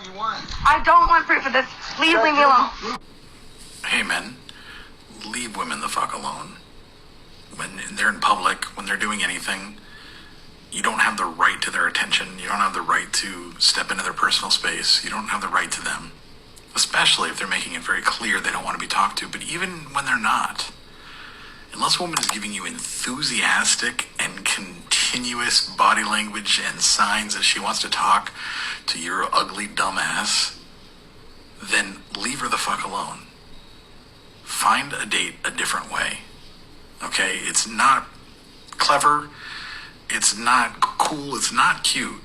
I don't want proof of this. Please leave me alone. Hey men, leave women the fuck alone. When they're in public, when they're doing anything, you don't have the right to their attention. You don't have the right to step into their personal space. You don't have the right to them. Especially if they're making it very clear they don't want to be talked to. But even when they're not, unless a woman is giving you enthusiastic and continuous body language and signs that she wants to talk to your ugly dumbass, then leave her the fuck alone. Find a date a different way. Okay? It's not clever. It's not cool. It's not cute.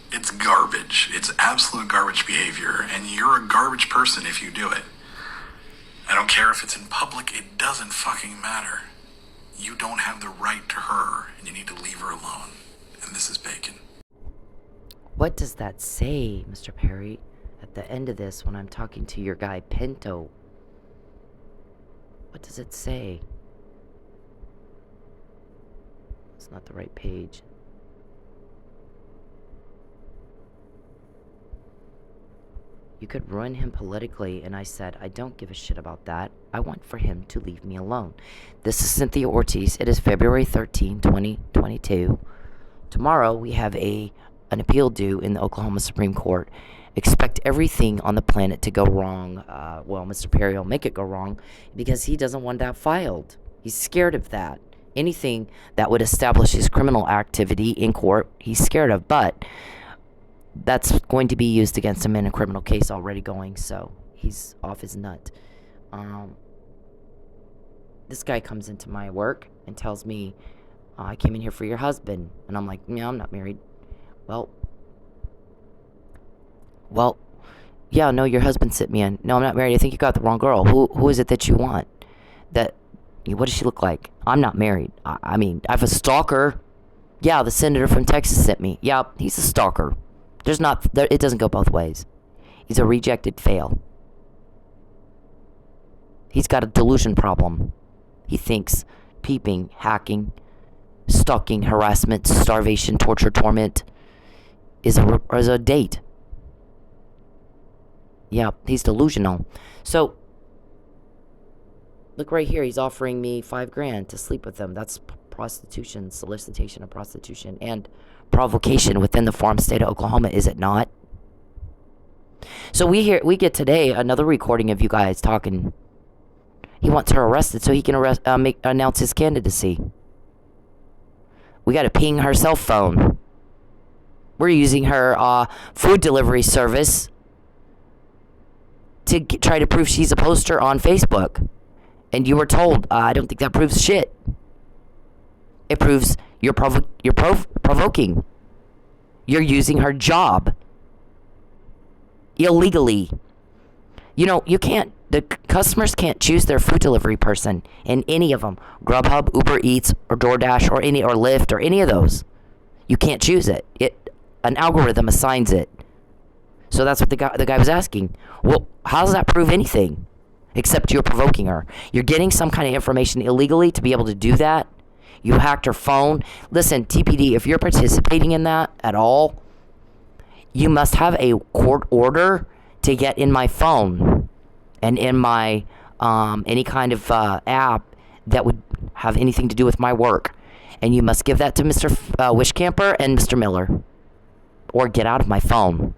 It's garbage. It's absolute garbage behavior, and you're a garbage person if you do it. I don't care if it's in public. It doesn't fucking matter. You don't have the right to her, and you need to leave her alone. And this is Bacon. What does that say, Mr. Perry, at the end of this when I'm talking to your guy Pinto? What does it say? It's not the right page. You could ruin him politically, and I said, I don't give a shit about that. I want for him to leave me alone. This is Cynthia Ortiz. It is February 13, 2022. Tomorrow, we have an appeal due in the Oklahoma Supreme Court. Expect everything on the planet to go wrong. Well, Mr. Perry will make it go wrong because he doesn't want that filed. He's scared of that. Anything that would establish his criminal activity in court, he's scared of. But that's going to be used against him in a criminal case already going, so he's off his nut. This guy comes into my work and tells me, I came in here for your husband. And I'm like, yeah, I'm not married. Well, yeah, no, your husband sent me in. No, I'm not married. I think you got the wrong girl. Who is it that you want? What does she look like? I'm not married. I mean, I have a stalker. Yeah, the senator from Texas sent me. Yeah, he's a stalker. It doesn't go both ways. He's a rejected fail. He's got a delusion problem. He thinks peeping, hacking, stalking, harassment, starvation, torture, torment is a date. Yeah, he's delusional. So, look right here. He's offering me $5,000 to sleep with him. That's prostitution, solicitation of prostitution, and provocation within the farm state of Oklahoma, is it not? So we get today another recording of you guys talking. He wants her arrested so he can announce his candidacy. We got to ping her cell phone. We're using her food delivery service to try to prove she's a poster on Facebook. And you were told, I don't think that proves shit. It proves you're provoking. You're using her job illegally. The customers can't choose their food delivery person in any of them. Grubhub, Uber Eats, or DoorDash, or Lyft, or any of those. You can't choose it. An algorithm assigns it. So that's what the guy was asking. Well, how does that prove anything? Except you're provoking her. You're getting some kind of information illegally to be able to do that. You hacked her phone. Listen, TPD, if you're participating in that at all, you must have a court order to get in my phone and in my any kind of app that would have anything to do with my work. And you must give that to Mr. Wishcamper and Mr. Miller. Or get out of my phone.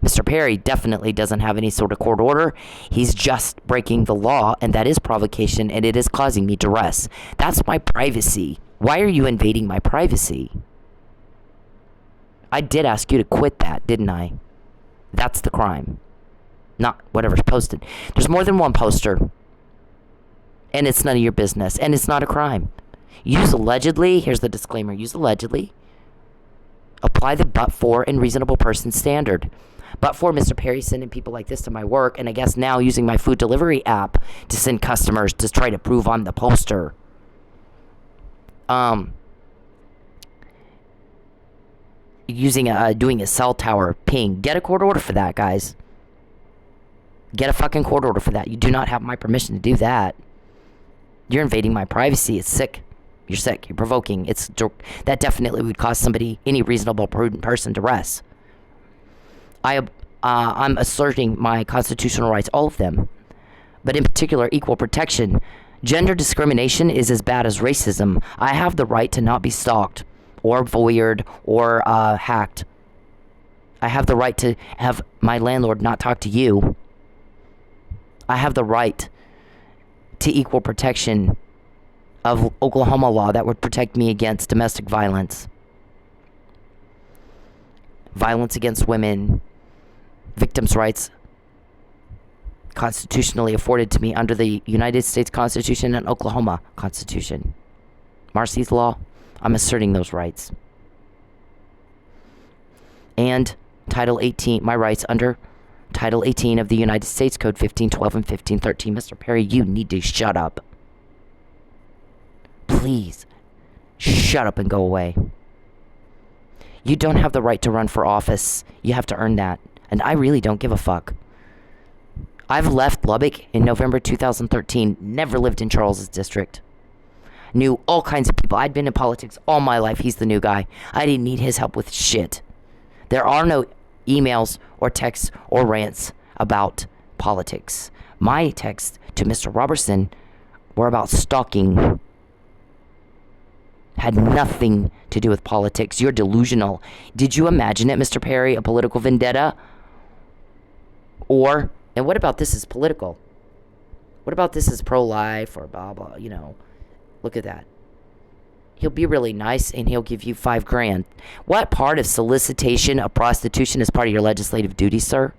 Mr. Perry definitely doesn't have any sort of court order. He's just breaking the law, and that is provocation, and it is causing me duress. That's my privacy. Why are you invading my privacy? I did ask you to quit that, didn't I? That's the crime. Not whatever's posted. There's more than one poster. And it's none of your business, and it's not a crime. Use allegedly. Here's the disclaimer. Use allegedly. Apply the but-for and reasonable person standard. But for Mr. Perry sending people like this to my work, and I guess now using my food delivery app to send customers to try to prove I'm the poster. Doing a cell tower ping. Get a court order for that, guys. Get a fucking court order for that. You do not have my permission to do that. You're invading my privacy. It's sick. You're sick. You're provoking. That definitely would cause somebody, any reasonable, prudent person, to rest. I I'm asserting my constitutional rights, all of them, but in particular, equal protection. Gender discrimination is as bad as racism. I have the right to not be stalked or voyeured or hacked. I have the right to have my landlord not talk to you. I have the right to equal protection of Oklahoma law that would protect me against domestic violence. Violence against women, victims' rights constitutionally afforded to me under the United States Constitution and Oklahoma Constitution. Marcy's law, I'm asserting those rights. And Title 18, my rights under Title 18 of the United States Code 1512 and 1513. Mr. Perry, you need to shut up. Please, shut up and go away. You don't have the right to run for office. You have to earn that. And I really don't give a fuck. I've left Lubbock in November 2013. Never lived in Charles's district. Knew all kinds of people. I'd been in politics all my life. He's the new guy. I didn't need his help with shit. There are no emails or texts or rants about politics. My texts to Mr. Robertson were about stalking. Had nothing to do with politics. You're delusional. Did you imagine it, Mr. Perry, a political vendetta? Or, and what about this is political? What about this is pro-life or blah, blah, you know. Look at that. He'll be really nice and he'll give you $5,000. What part of solicitation of prostitution is part of your legislative duty, sir?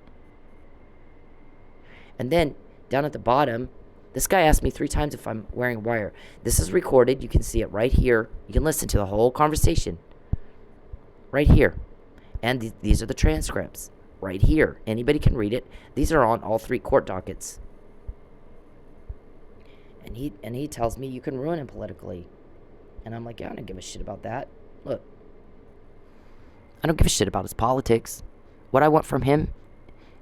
And then, down at the bottom, this guy asked me 3 times if I'm wearing a wire. This is recorded. You can see it right here. You can listen to the whole conversation. Right here. And these are the transcripts. Right here. Anybody can read it. These are on all 3 court dockets. And he tells me you can ruin him politically. And I'm like, yeah, I don't give a shit about that. Look. I don't give a shit about his politics. What I want from him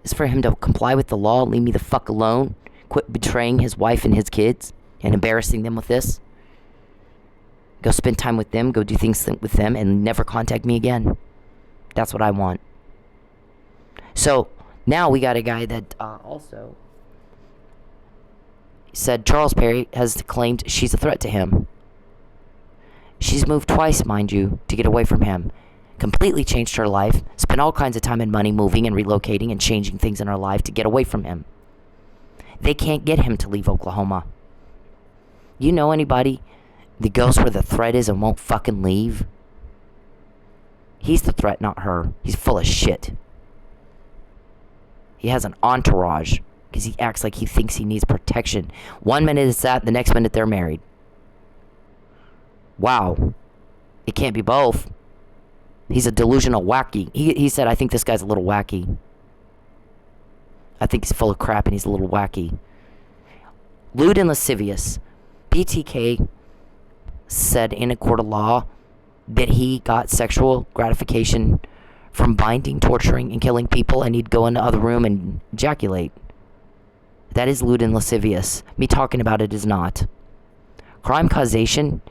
is for him to comply with the law and leave me the fuck alone. Quit betraying his wife and his kids and embarrassing them with this. Go spend time with them. Go do things with them and never contact me again. That's what I want. So now we got a guy that also said Charles Perry has claimed she's a threat to him. She's moved twice, mind you, to get away from him. Completely changed her life. Spent all kinds of time and money moving and relocating and changing things in her life to get away from him. They can't get him to leave Oklahoma. You know anybody that goes where the threat is and won't fucking leave? He's the threat, not her. He's full of shit. He has an entourage because he acts like he thinks he needs protection. 1 minute it's that, the next minute they're married. Wow. It can't be both. He's a delusional wacky. He said, I think this guy's a little wacky. I think he's full of crap and he's a little wacky. Lewd and lascivious. BTK said in a court of law that he got sexual gratification from binding, torturing, and killing people, and he'd go in the other room and ejaculate. That is lewd and lascivious. Me talking about it is not. Crime causation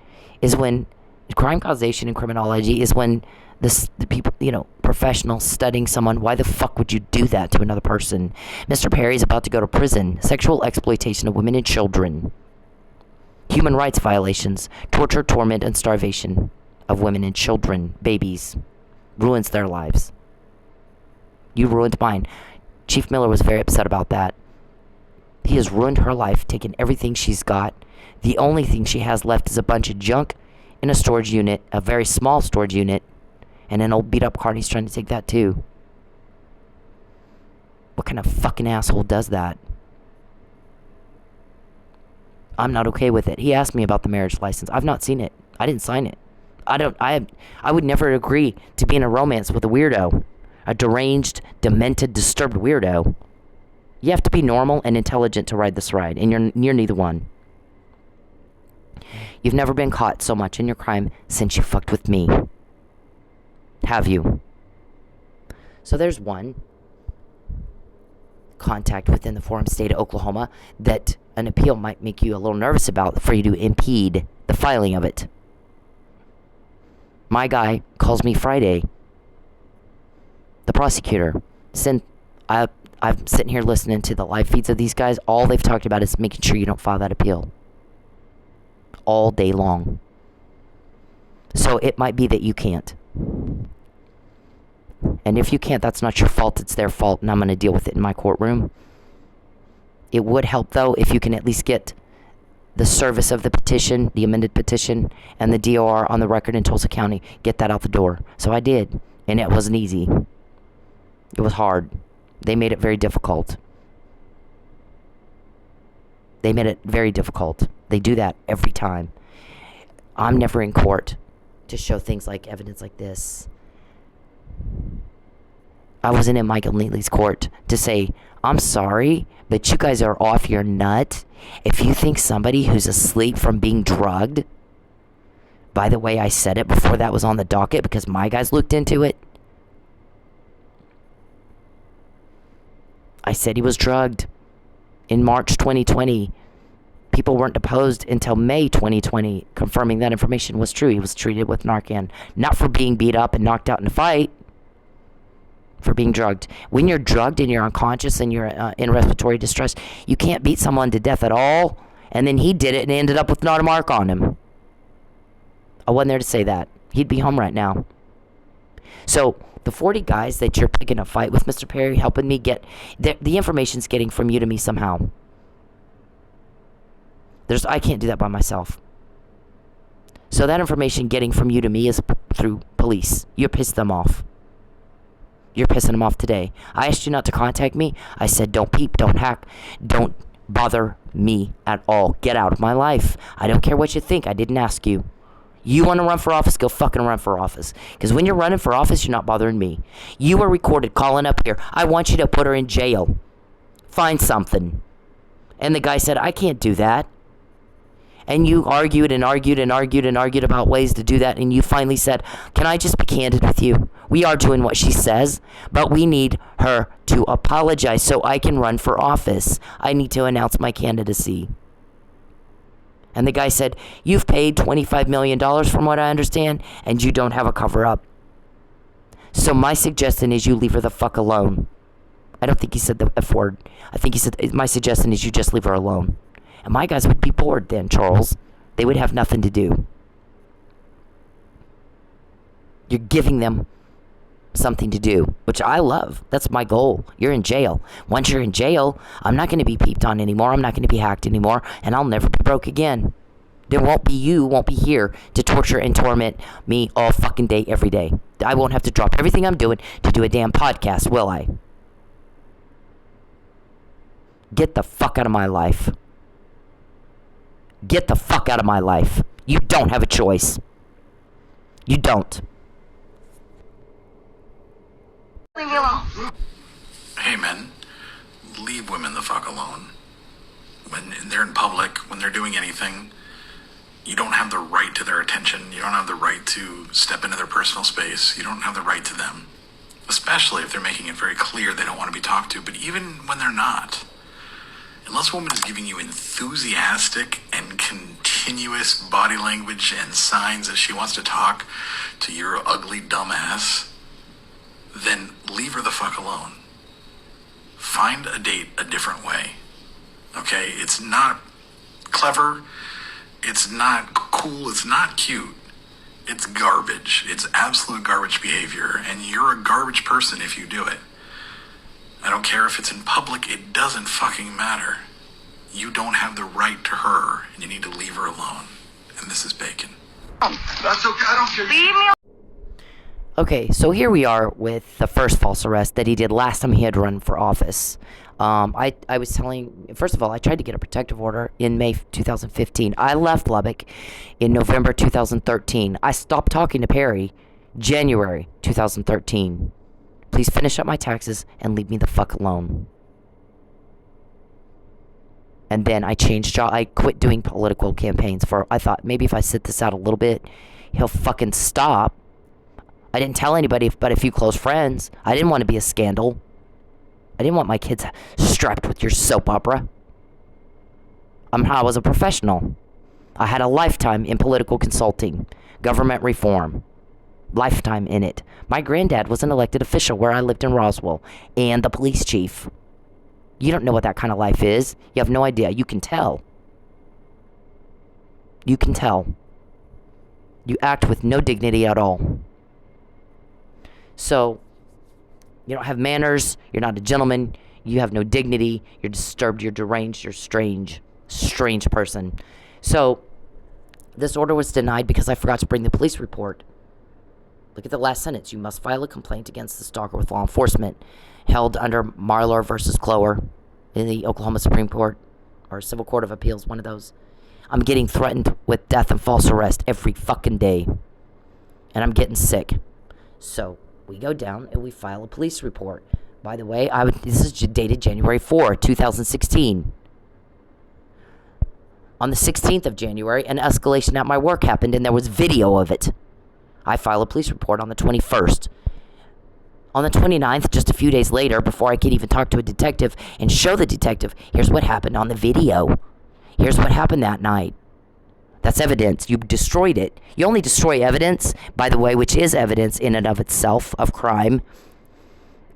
is when... Crime causation in criminology is when the people, professionals studying someone, why the fuck would you do that to another person? Mr. Perry's about to go to prison. Sexual exploitation of women and children. Human rights violations. Torture, torment, and starvation of women and children, babies. Ruins their lives. You ruined mine. Chief Miller was very upset about that. He has ruined her life, taken everything she's got. The only thing she has left is a bunch of junk in a storage unit, a very small storage unit, and an old beat-up car, and he's trying to take that too. What kind of fucking asshole does that? I'm not okay with it. He asked me about the marriage license. I've not seen it. I didn't sign it. I would never agree to be in a romance with a weirdo. A deranged, demented, disturbed weirdo. You have to be normal and intelligent to ride this ride, and you're neither one. You've never been caught so much in your crime since you fucked with me. Have you? So there's one contact within the forum state of Oklahoma that an appeal might make you a little nervous about for you to impede the filing of it. My guy calls me Friday. The prosecutor. I'm sitting here listening to the live feeds of these guys. All they've talked about is making sure you don't file that appeal. All day long. So it might be that you can't. And if you can't, that's not your fault. It's their fault, and I'm going to deal with it in my courtroom. It would help, though, if you can at least get the service of the petition, the amended petition, and the DOR on the record in Tulsa County. Get that out the door. So I did, and it wasn't easy. It was hard. They made it very difficult. They made it very difficult. They do that every time. I'm never in court to show things like evidence like this. I wasn't in Michael Neely's court to say, I'm sorry, but you guys are off your nut. If you think somebody who's asleep from being drugged, by the way, I said it before that was on the docket because my guys looked into it. I said he was drugged in March 2020. People weren't deposed until May 2020, confirming that information was true. He was treated with Narcan, not for being beat up and knocked out in a fight, for being drugged. When you're drugged and you're unconscious and you're in respiratory distress, you can't beat someone to death at all. And then he did it and ended up with not a mark on him. I wasn't there to say that. He'd be home right now. So the 40 guys that you're picking a fight with, Mr. Perry, helping me get the information's getting from you to me somehow. I can't do that by myself. So that information getting from you to me is through police. You pissed them off. You're pissing them off today. I asked you not to contact me. I said don't peep, don't hack, don't bother me at all. Get out of my life. I don't care what you think. I didn't ask you. You want to run for office? Go fucking run for office. Because when you're running for office, you're not bothering me. You were recorded calling up here. I want you to put her in jail. Find something. And the guy said, I can't do that. And you argued and argued and argued and argued about ways to do that. And you finally said, can I just be candid with you? We are doing what she says, but we need her to apologize so I can run for office. I need to announce my candidacy. And the guy said, you've paid $25 million from what I understand, and you don't have a cover-up. So my suggestion is you leave her the fuck alone. I don't think he said the F word. I think he said, my suggestion is you just leave her alone. And my guys would be bored then, Charles. They would have nothing to do. You're giving them something to do, which I love. That's my goal. You're in jail. Once you're in jail, I'm not going to be peeped on anymore. I'm not going to be hacked anymore. And I'll never be broke again. There won't be here to torture and torment me all fucking day, every day. I won't have to drop everything I'm doing to do a damn podcast, will I? Get the fuck out of my life. Get the fuck out of my life. You don't have a choice. You don't. Leave me alone. Hey, men, leave women the fuck alone. When they're in public, when they're doing anything, you don't have the right to their attention. You don't have the right to step into their personal space. You don't have the right to them, especially if they're making it very clear they don't want to be talked to. But even when they're not, unless a woman is giving you enthusiastic and continuous body language and signs that she wants to talk to your ugly dumbass, then leave her the fuck alone. Find a date a different way. Okay? It's not clever. It's not cool. It's not cute. It's garbage. It's absolute garbage behavior. And you're a garbage person if you do it. I don't care if it's in public. It doesn't fucking matter. You don't have the right to her, and you need to leave her alone. And this is Bacon. That's okay. I don't care. Leave me alone. Okay, so here we are with the first false arrest that he did last time he had run for office. I was telling, first of all, I tried to get a protective order in May 2015. I left Lubbock in November 2013. I stopped talking to Perry January 2013. Please finish up my taxes and leave me the fuck alone. And then I changed job. I quit doing political campaigns I thought maybe if I sit this out a little bit, he'll fucking stop. I didn't tell anybody but a few close friends. I didn't want to be a scandal. I didn't want my kids strapped with your soap opera. I was a professional. I had a lifetime in political consulting, government reform. lifetime in it. My granddad was an elected official where I lived in Roswell, and the police chief. You don't know what that kind of life is. You have no idea. You can tell. You can tell. You act with no dignity at all. So, you don't have manners. You're not a gentleman. You have no dignity. You're disturbed. You're deranged. You're strange. Strange person. So, this order was denied because I forgot to bring the police report. Look at the last sentence. You must file a complaint against the stalker with law enforcement, held under Marlar versus Clower in the Oklahoma Supreme Court or Civil Court of Appeals, one of those. I'm getting threatened with death and false arrest every fucking day, and I'm getting sick. So we go down and we file a police report. By the way, this is dated January 4, 2016. On the 16th of January, an escalation at my work happened, and there was video of it. I file a police report on the 21st. On the 29th, just a few days later, before I could even talk to a detective and show the detective, here's what happened on the video. Here's what happened that night. That's evidence. You destroyed it. You only destroy evidence, by the way, which is evidence in and of itself of crime,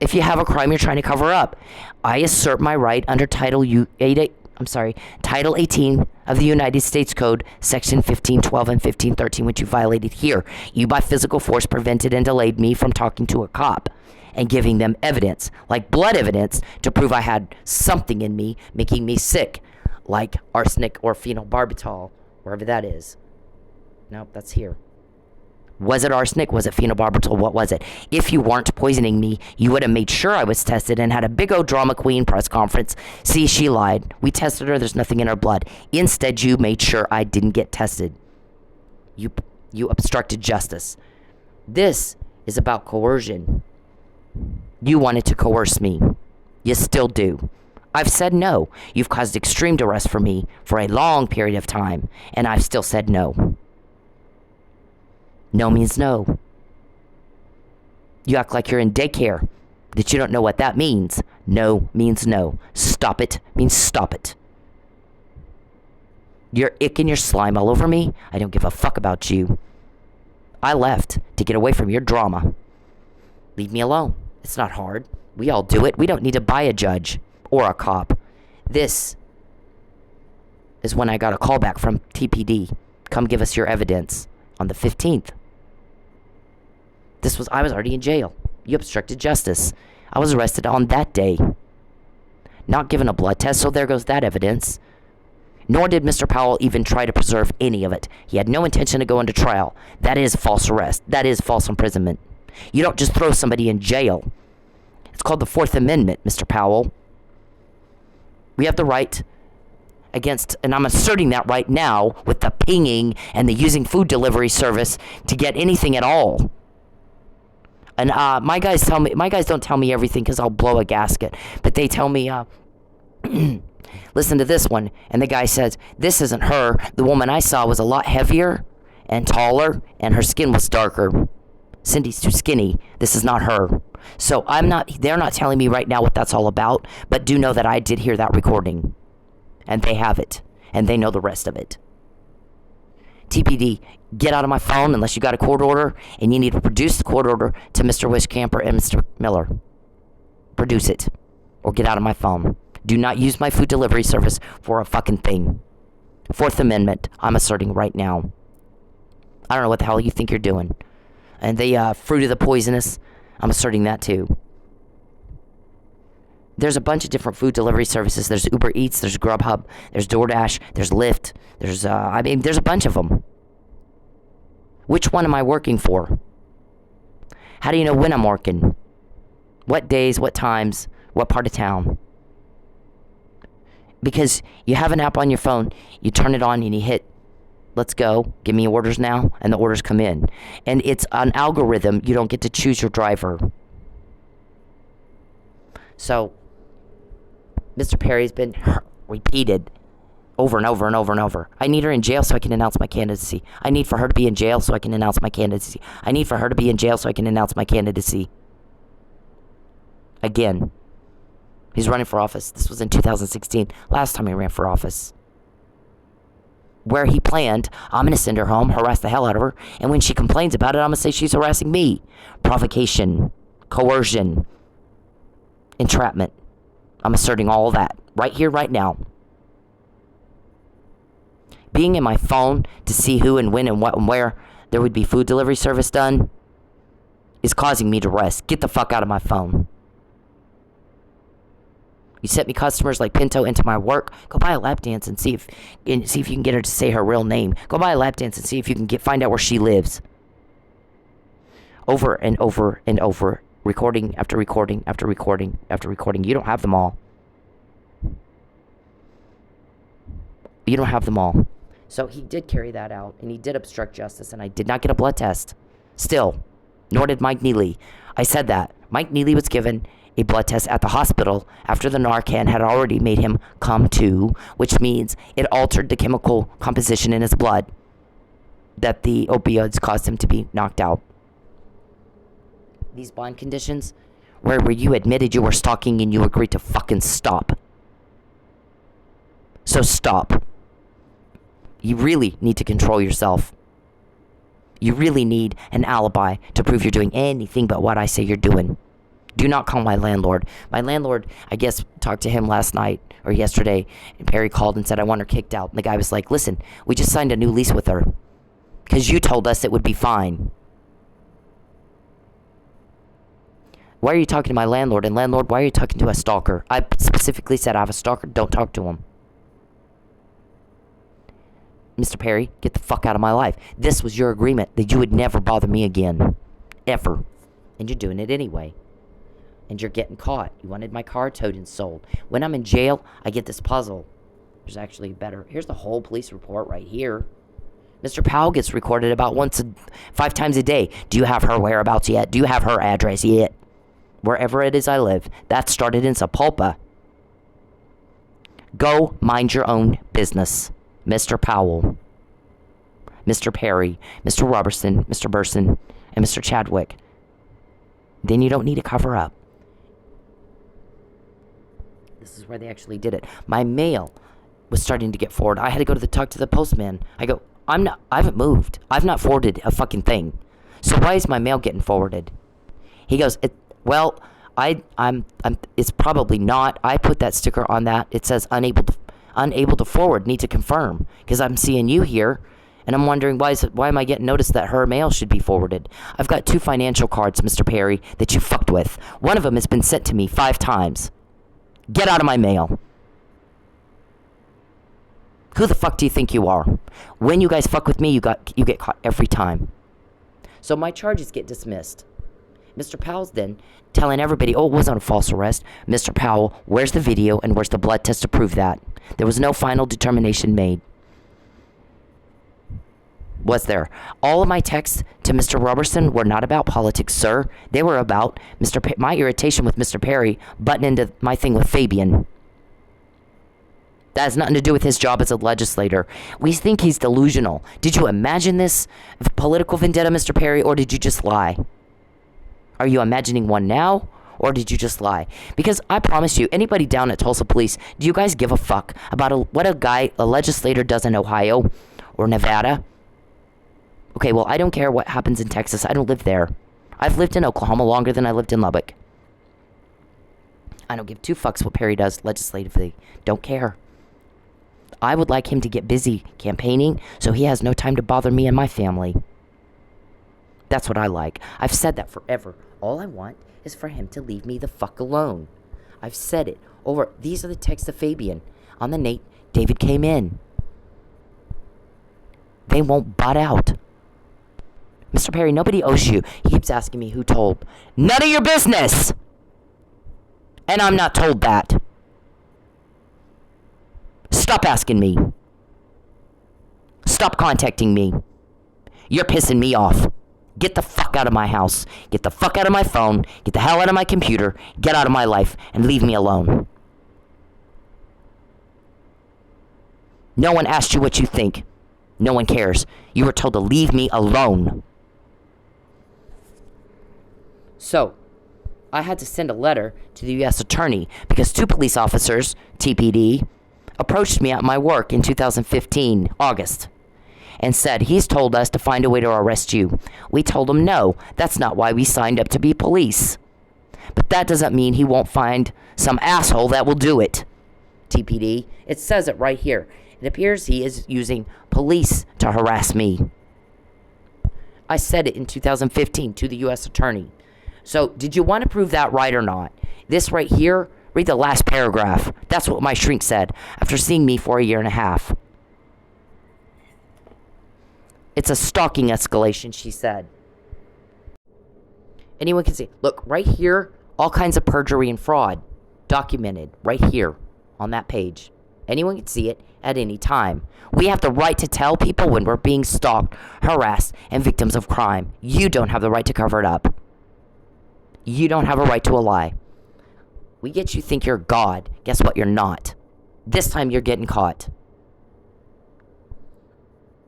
if you have a crime you're trying to cover up. I assert my right under Title 18 of the United States Code, Section 1512 and 1513, which you violated here. You, by physical force, prevented and delayed me from talking to a cop and giving them evidence, like blood evidence, to prove I had something in me making me sick, like arsenic or phenobarbital, wherever that is. Nope, that's here. Was it arsenic? Was it phenobarbital? What was it? If you weren't poisoning me, you would have made sure I was tested and had a big old drama queen press conference. See, she lied. We tested her. There's nothing in her blood. Instead, you made sure I didn't get tested. You obstructed justice. This is about coercion. You wanted to coerce me. You still do. I've said no. You've caused extreme duress for me for a long period of time, and I've still said no. No means no. You act like you're in daycare, that you don't know what that means. No means no. Stop it means stop it. You're icking your slime all over me. I don't give a fuck about you. I left to get away from your drama. Leave me alone. It's not hard. We all do it. We don't need to buy a judge or a cop. This is when I got a call back from TPD. Come give us your evidence on the 15th. I was already in jail. You obstructed justice. I was arrested on that day. Not given a blood test, so there goes that evidence. Nor did Mr. Powell even try to preserve any of it. He had no intention to go into trial. That is false arrest. That is false imprisonment. You don't just throw somebody in jail. It's called the Fourth Amendment, Mr. Powell. We have the right against, and I'm asserting that right now with the pinging and the using food delivery service to get anything at all. And my guys don't tell me everything because I'll blow a gasket. But they tell me, listen to this one. And the guy says, this isn't her. The woman I saw was a lot heavier and taller, and her skin was darker. Cindy's too skinny. This is not her. So they're not telling me right now what that's all about, but do know that I did hear that recording. And they have it. And they know the rest of it. TPD, get out of my phone unless you got a court order, and you need to produce the court order to Mr. Wishcamper and Mr. Miller. Produce it, or get out of my phone. Do not use my food delivery service for a fucking thing. Fourth Amendment, I'm asserting right now. I don't know what the hell you think you're doing. And the fruit of the poisonous, I'm asserting that too. There's a bunch of different food delivery services. There's Uber Eats, there's Grubhub, there's DoorDash, there's Lyft, there's a bunch of them. Which one am I working for? How do you know when I'm working? What days, what times, what part of town? Because you have an app on your phone, you turn it on and you hit, let's go, give me orders now, and the orders come in. And it's an algorithm, you don't get to choose your driver. So, Mr. Perry's been repeated over and over and over and over. I need her in jail so I can announce my candidacy. I need for her to be in jail so I can announce my candidacy. I need for her to be in jail so I can announce my candidacy. Again. He's running for office. This was in 2016. Last time he ran for office. where he planned, I'm going to send her home, harass the hell out of her, and when she complains about it, I'm going to say she's harassing me. Provocation, coercion, entrapment. I'm asserting all of that right here, right now. Being in my phone to see who and when and what and where there would be food delivery service done is causing me to rest. Get the fuck out of my phone. You sent me customers like Pinto into my work. Go buy a lap dance and see if you can get her to say her real name. Go buy a lap dance and see if you can find out where she lives. Over and over and over. Recording after recording after recording after recording. You don't have them all. You don't have them all. So he did carry that out, and he did obstruct justice, and I did not get a blood test. Still, nor did Mike Neely. I said that. Mike Neely was given a blood test at the hospital after the Narcan had already made him come to, which means it altered the chemical composition in his blood that the opioids caused him to be knocked out. These bond conditions where you admitted you were stalking and you agreed to fucking stop. So stop. You really need to control yourself. You really need an alibi to prove you're doing anything but what I say you're doing. Do not call my landlord. My landlord, I guess, talked to him last night or yesterday, and Perry called and said, I want her kicked out. And the guy was like, listen, we just signed a new lease with her because you told us it would be fine. Why are you talking to my landlord? And landlord, why are you talking to a stalker? I specifically said I have a stalker. Don't talk to him. Mr. Perry, get the fuck out of my life. This was your agreement that you would never bother me again. Ever. And you're doing it anyway. And you're getting caught. You wanted my car towed and sold. When I'm in jail, I get this puzzle. There's actually better. Here's the whole police report right here. Mr. Powell gets recorded about 5 times a day. Do you have her whereabouts yet? Do you have her address yet? Wherever it is I live. That started in Sapulpa. Go mind your own business. Mr. Powell, Mr. Perry, Mr. Robertson, Mr. Burson, and Mr. Chadwick. Then you don't need to cover up. This is where they actually did it. My mail was starting to get forwarded. I had to go to talk to the postman. I go, I haven't moved. I've not forwarded a fucking thing. So why is my mail getting forwarded? He goes, it's probably not. I put that sticker on that. It says unable to forward, need to confirm, because I'm seeing you here, and I'm wondering why am I getting notice that her mail should be forwarded? I've got 2 financial cards, Mr. Perry, that you fucked with. One of them has been sent to me 5 times. Get out of my mail. Who the fuck do you think you are? When you guys fuck with me, you get caught every time. So my charges get dismissed. Mr. Powell's then telling everybody, oh, it wasn't a false arrest. Mr. Powell, where's the video and where's the blood test to prove that? There was no final determination made. Was there? All of my texts to Mr. Robertson were not about politics, sir. They were about my irritation with Mr. Perry butting into my thing with Fabian. That has nothing to do with his job as a legislator. We think he's delusional. Did you imagine this political vendetta, Mr. Perry, or did you just lie? Are you imagining one now, or did you just lie? Because I promise you, anybody down at Tulsa Police, do you guys give a fuck about what a legislator does in Ohio or Nevada? Okay, well, I don't care what happens in Texas. I don't live there. I've lived in Oklahoma longer than I lived in Lubbock. I don't give 2 fucks what Perry does legislatively. Don't care. I would like him to get busy campaigning so he has no time to bother me and my family. That's what I like. I've said that forever. All I want is for him to leave me the fuck alone. I've said it over. These are the texts of Fabian. On the Nate, David came in. They won't butt out. Mr. Perry, nobody owes you. He keeps asking me who told. None of your business! And I'm not told that. Stop asking me. Stop contacting me. You're pissing me off. Get the fuck out of my house. Get the fuck out of my phone. Get the hell out of my computer. Get out of my life and leave me alone. No one asked you what you think. No one cares. You were told to leave me alone. So, I had to send a letter to the U.S. Attorney because 2 police officers, TPD, approached me at my work in 2015, August, and said he's told us to find a way to arrest you. We told him no, that's not why we signed up to be police. But that doesn't mean he won't find some asshole that will do it. TPD, it says it right here. It appears he is using police to harass me. I said it in 2015 to the U.S. Attorney. So, did you want to prove that right or not? This right here, read the last paragraph. That's what my shrink said after seeing me for a year and a half. It's a stalking escalation, she said. Anyone can see. Look, right here, all kinds of perjury and fraud documented right here on that page. Anyone can see it at any time. We have the right to tell people when we're being stalked, harassed, and victims of crime. You don't have the right to cover it up. You don't have a right to a lie. We get you think you're God. Guess what? You're not. This time you're getting caught.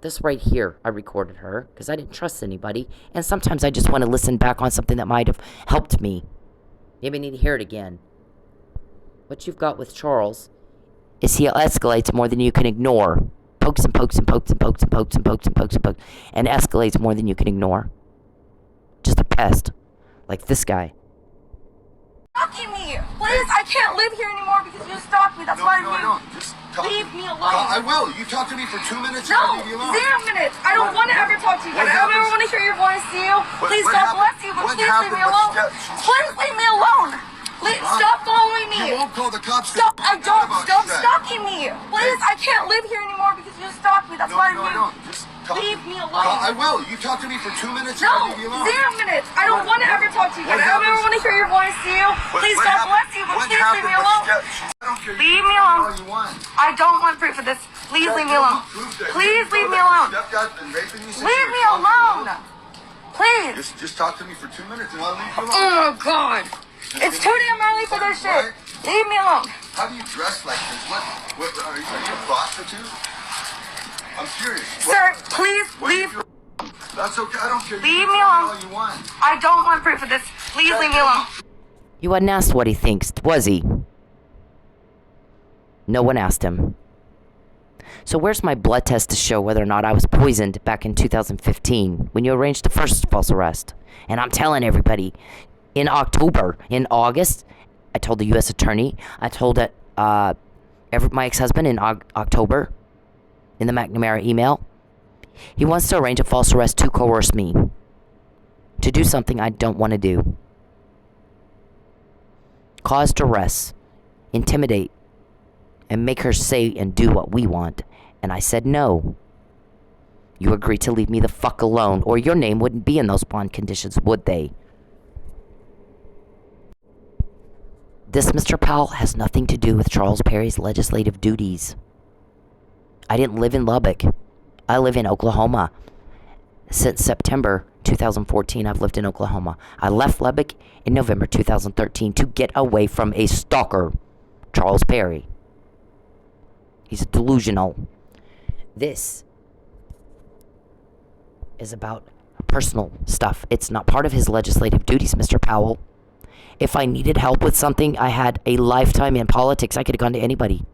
This right here, I recorded her because I didn't trust anybody. And sometimes I just want to listen back on something that might have helped me. Maybe I need to hear it again. What you've got with Charles is he escalates more than you can ignore. Pokes and pokes and pokes and pokes and pokes and pokes and pokes and pokes. And escalates more than you can ignore. Just a pest. Like this guy. Stalking me! Please, I can't live here anymore because you stalked me. That's why I moved. Just talk. Leave me alone. I will. You talk to me for 2 minutes and No, I'll leave you alone. 0 minutes. I don't want to ever talk to you again. I don't ever want to hear your voice, you. Please, what God happened? bless you, but What please leave me happened? alone. Please leave me alone. Please, stop following me. You won't call the cops. Stop, I don't. Stop that. stalking me. Please, I can't live here anymore because you stalked me. That's why I moved. Just talk. Leave me alone. I will. You talk to me for 2 minutes and No, I'll leave you alone. 0 minutes. I don't want to ever talk to you again. I don't ever want to hear your voice, you. Please, What God happened? bless you, but What please leave happened? me alone. I don't care. Leave You me can alone. do all you want. I don't want proof of this. Please leave me alone. Please leave me alone. Leave me alone. Please. Just talk to me for 2 minutes and I'll leave you alone. Oh, God. It's too damn early for this shit. Leave me alone. How do you dress like this? What are you a prostitute? I'm curious. Sir, please leave. That's okay. I don't care. Leave You me can alone. do all you want. I don't want proof of this. Please leave me alone. He wasn't asked what he thinks, was he? No one asked him. So where's my blood test to show whether or not I was poisoned back in 2015 when you arranged the first false arrest? And I'm telling everybody, in August, I told the U.S. Attorney, I told it, my ex-husband in October, in the McNamara email, he wants to arrange a false arrest to coerce me to do something I don't want to do. Cause duress, intimidate, and make her say and do what we want. And I said no. You agreed to leave me the fuck alone, or your name wouldn't be in those bond conditions, would they? This, Mr. Powell, has nothing to do with Charles Perry's legislative duties. I didn't live in Lubbock. I live in Oklahoma. Since September 2014, I've lived in Oklahoma. I left Lubbock in November 2013 to get away from a stalker, Charles Perry. He's delusional. This is about personal stuff. It's not part of his legislative duties, Mr. Powell. If I needed help with something, I had a lifetime in politics. I could have gone to anybody.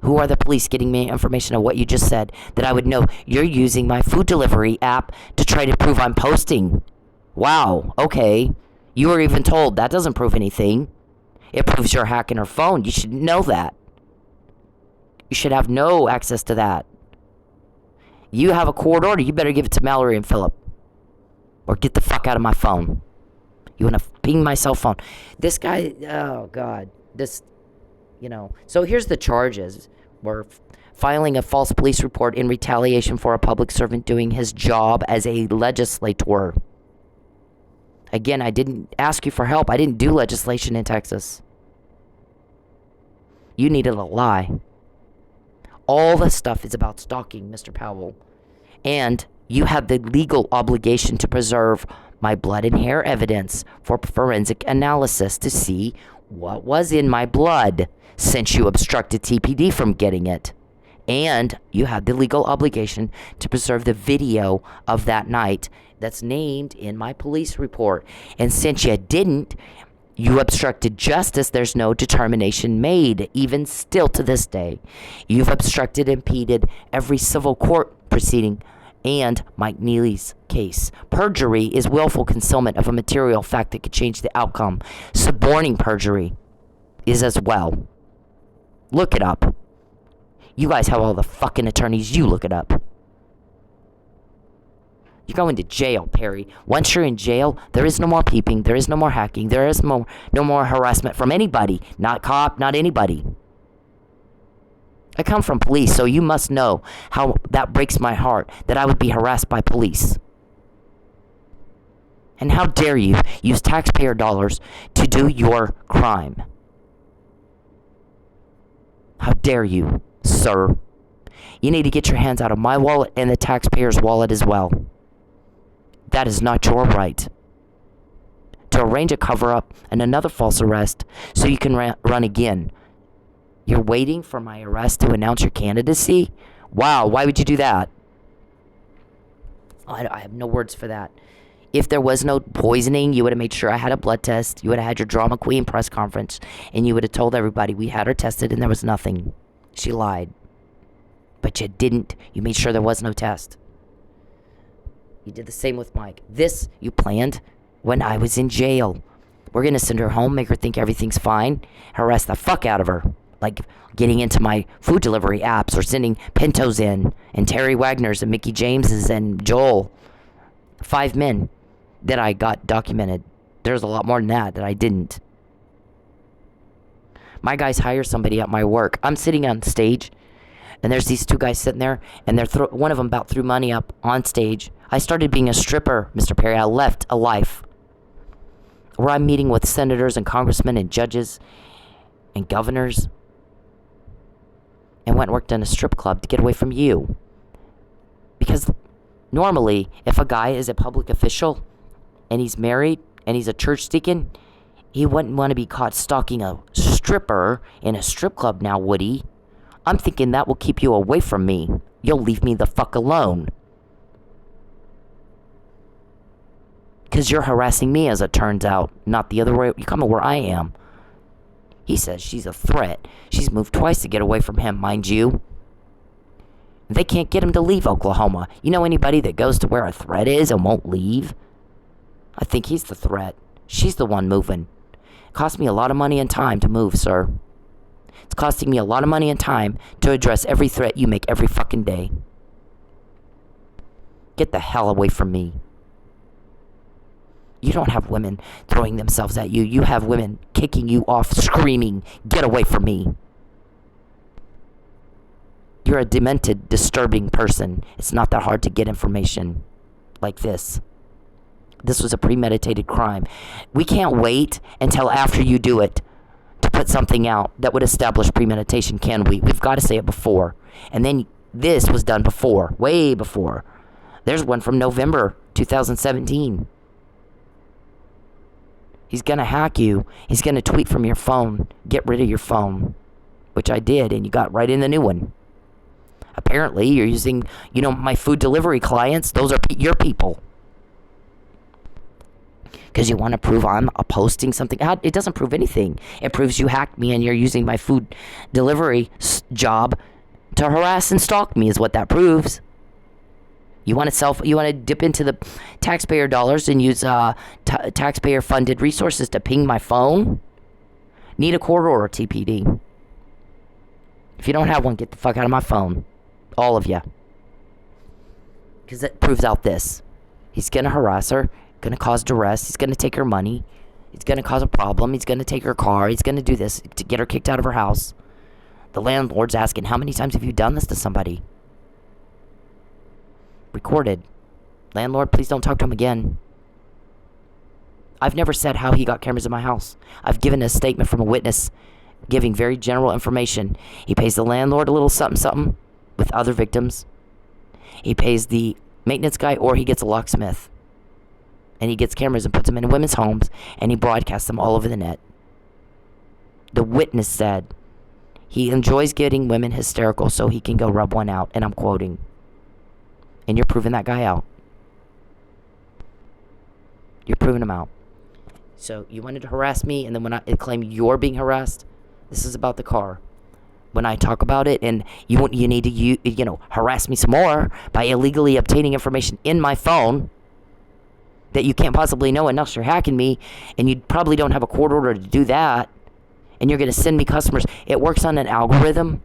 Who are the police getting me information of what you just said that I would know? You're using my food delivery app to try to prove I'm posting. Wow, okay. You were even told that doesn't prove anything. It proves you're hacking her phone. You should know that. You should have no access to that. You have a court order. You better give it to Mallory and Phillip. Or get the fuck out of my phone. You want to ping my cell phone. This guy, oh, God. This, So here's the charges. We're filing a false police report in retaliation for a public servant doing his job as a legislator. Again, I didn't ask you for help. I didn't do legislation in Texas. You needed a lie. All the stuff is about stalking, Mr. Powell. And you have the legal obligation to preserve my blood and hair evidence for forensic analysis to see what was in my blood since you obstructed TPD from getting it. And you have the legal obligation to preserve the video of that night that's named in my police report. And since you didn't, You obstructed justice. There's no determination made, even still to this day. You've obstructed, impeded every civil court proceeding and Mike Neely's case. Perjury is willful concealment of a material fact that could change the outcome. Suborning perjury is as well. Look it up. You guys have all the fucking attorneys. You look it up. You're going to jail, Perry. Once you're in jail, there is no more peeping. There is no more hacking. There is no more harassment from anybody. Not cop, not anybody. I come from police, so you must know how that breaks my heart that I would be harassed by police. And how dare you use taxpayer dollars to do your crime? How dare you, sir? You need to get your hands out of my wallet and the taxpayer's wallet as well. That is not your right. To arrange a cover-up and another false arrest so you can run again. You're waiting for my arrest to announce your candidacy? Wow, why would you do that? I have no words for that. If there was no poisoning, you would have made sure I had a blood test. You would have had your drama queen press conference. And you would have told everybody we had her tested and there was nothing. She lied. But you didn't. You made sure there was no test. You did the same with Mike. This you planned when I was in jail. We're going to send her home, make her think everything's fine, harass the fuck out of her. Like getting into my food delivery apps or sending Pintos in and Terry Wagner's and Mickey James's and Joel. 5 men that I got documented. There's a lot more than that I didn't. My guys hire somebody at my work. I'm sitting on stage and there's these 2 guys sitting there and one of them about threw money up on stage. I started being a stripper, Mr. Perry. I left a life where I'm meeting with senators and congressmen and judges and governors and went and worked in a strip club to get away from you. Because normally, if a guy is a public official and he's married and he's a church deacon, he wouldn't want to be caught stalking a stripper in a strip club now, would he? I'm thinking that will keep you away from me. You'll leave me the fuck alone. Because you're harassing me, as it turns out, not the other way. You come where I am. He says she's a threat. She's moved twice to get away from him, mind you. They can't get him to leave Oklahoma. You know anybody that goes to where a threat is and won't leave? I think he's the threat. She's the one moving. It cost me a lot of money and time to move, sir. It's costing me a lot of money and time to address every threat you make every fucking day. Get the hell away from me. You don't have women throwing themselves at you. You have women kicking you off, screaming, "Get away from me." You're a demented, disturbing person. It's not that hard to get information like this. This was a premeditated crime. We can't wait until after you do it to put something out that would establish premeditation, can we? We've got to say it before. And then this was done before, way before. There's one from November 2017. He's going to hack you. He's going to tweet from your phone. Get rid of your phone. Which I did, and you got right in the new one. Apparently, you're using, my food delivery clients. Those are your people. Because you want to prove I'm posting something. It doesn't prove anything. It proves you hacked me and you're using my food delivery job to harass and stalk me is what that proves. You want to dip into the taxpayer dollars and use taxpayer funded resources to ping my phone? Need a court order, TPD. If you don't have one, get the fuck out of my phone. All of you. Because it proves out this. He's going to harass her. Going to cause duress. He's going to take her money. He's going to cause a problem. He's going to take her car. He's going to do this to get her kicked out of her house. The landlord's asking, how many times have you done this to somebody? Recorded. Landlord, please don't talk to him again. I've never said how he got cameras in my house. I've given a statement from a witness giving very general information. He pays the landlord a little something with other victims. He pays the maintenance guy, or he gets a locksmith. And he gets cameras and puts them in women's homes, and he broadcasts them all over the net. The witness said he enjoys getting women hysterical so he can go rub one out, and I'm quoting. And you're proving that guy out. You're proving him out. So you wanted to harass me, and then when I claim you're being harassed, this is about the car. When I talk about it, and you need to harass me some more by illegally obtaining information in my phone that you can't possibly know unless you're hacking me, and you probably don't have a court order to do that, and you're going to send me customers. It works on an algorithm.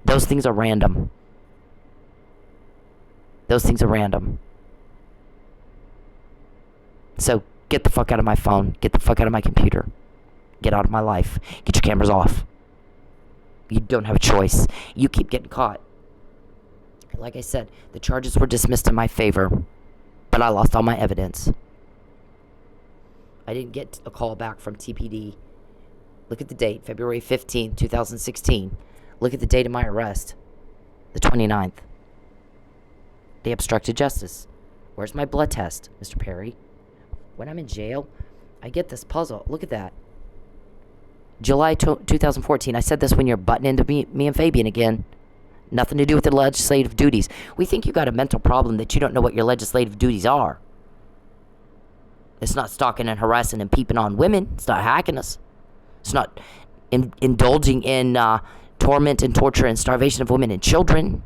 Those things are random. Those things are random. So get the fuck out of my phone. Get the fuck out of my computer. Get out of my life. Get your cameras off. You don't have a choice. You keep getting caught. Like I said, the charges were dismissed in my favor, but I lost all my evidence. I didn't get a call back from TPD. Look at the date, February 15th, 2016. Look at the date of my arrest, the 29th. They obstructed justice. Where's my blood test, Mr. Perry? When I'm in jail, I get this puzzle. Look at that. July 2014. I said this when you're butting into me and Fabian again. Nothing to do with the legislative duties. We think you got a mental problem that you don't know what your legislative duties are. It's not stalking and harassing and peeping on women. It's not hacking us. It's not indulging in torment and torture and starvation of women and children.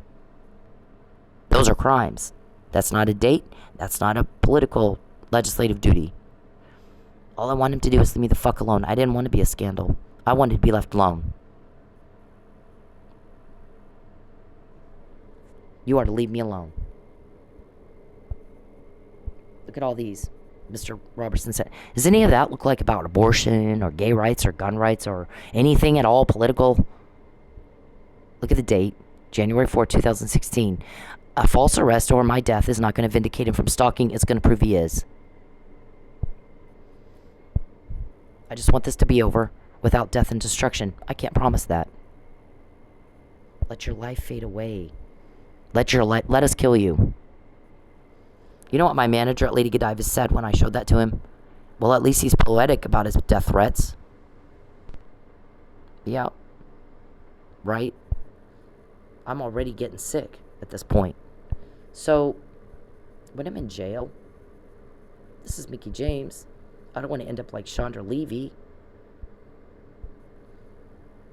Those are crimes. That's not a date. That's not a political legislative duty. All I want him to do is leave me the fuck alone. I didn't want to be a scandal. I wanted to be left alone. You are to leave me alone. Look at all these. Mr. Robertson said, does any of that look like about abortion or gay rights or gun rights or anything at all political? Look at the date, January 4, 2016. A false arrest or my death is not going to vindicate him from stalking. It's going to prove he is. I just want this to be over without death and destruction. I can't promise that. Let your life fade away. Let us kill you. You know what my manager at Lady Godiva said when I showed that to him? Well, at least he's poetic about his death threats. Yeah. Right? I'm already getting sick at this point. So, when I'm in jail, this is Mickey James. I don't want to end up like Chandra Levy.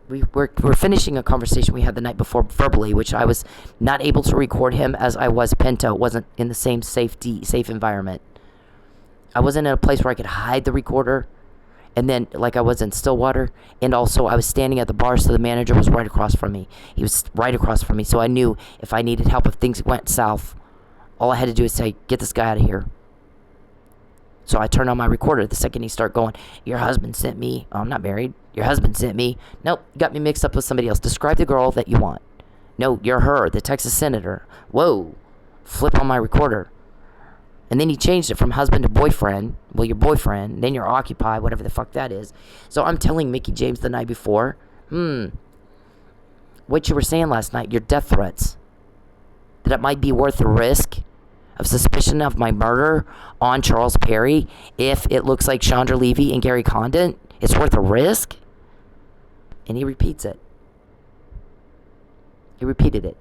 We're finishing a conversation we had the night before verbally, which I was not able to record him as I was Pinto. It wasn't in the same safe environment. I wasn't in a place where I could hide the recorder, and then like I was in Stillwater, and also I was standing at the bar, so the manager was right across from me. He was right across from me, so I knew if I needed help, if things went south, all I had to do is say, get this guy out of here. So I turned on my recorder the second he started going, your husband sent me. Oh, I'm not married. Your husband sent me. Nope, you got me mixed up with somebody else. Describe the girl that you want. No, you're her, the Texas senator. Whoa. Flip on my recorder. And then he changed it from husband to boyfriend. Well, your boyfriend. Then you're occupied, whatever the fuck that is. So I'm telling Mickey James the night before, what you were saying last night, your death threats, that it might be worth the risk of suspicion of my murder on Charles Perry if it looks like Chandra Levy and Gary Condon. It's worth a risk. And he repeats it. He repeated it.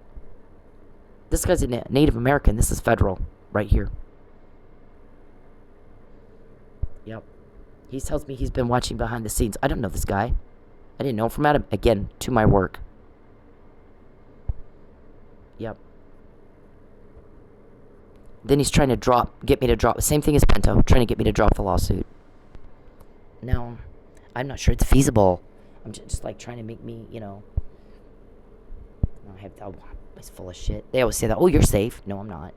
This guy's a Native American. This is federal right here. Yep. He tells me he's been watching behind the scenes. I don't know this guy. I didn't know him from Adam. Again, to my work. Yep. Then he's trying to get me to drop, same thing as Pinto, trying to get me to drop the lawsuit. No, I'm not sure it's feasible. I'm just like trying to make me, it's full of shit. They always say that, oh, you're safe. No, I'm not.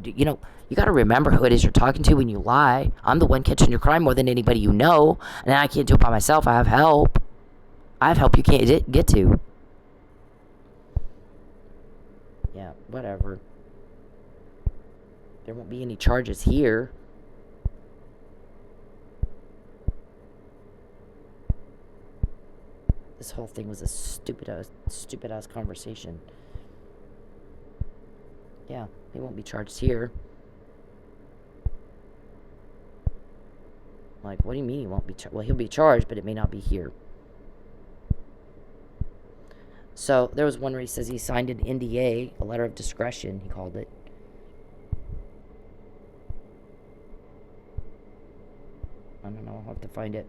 You got to remember who it is you're talking to when you lie. I'm the one catching your crime more than anybody you know, and I can't do it by myself. I have help. I have help you can't get to. Yeah, whatever. There won't be any charges here. This whole thing was a stupid ass conversation. Yeah, he won't be charged here. Like, what do you mean he won't be charged? Well, he'll be charged, but it may not be here. So, there was one where he says he signed an NDA, a letter of discretion, he called it. I don't know. I'll have to find it.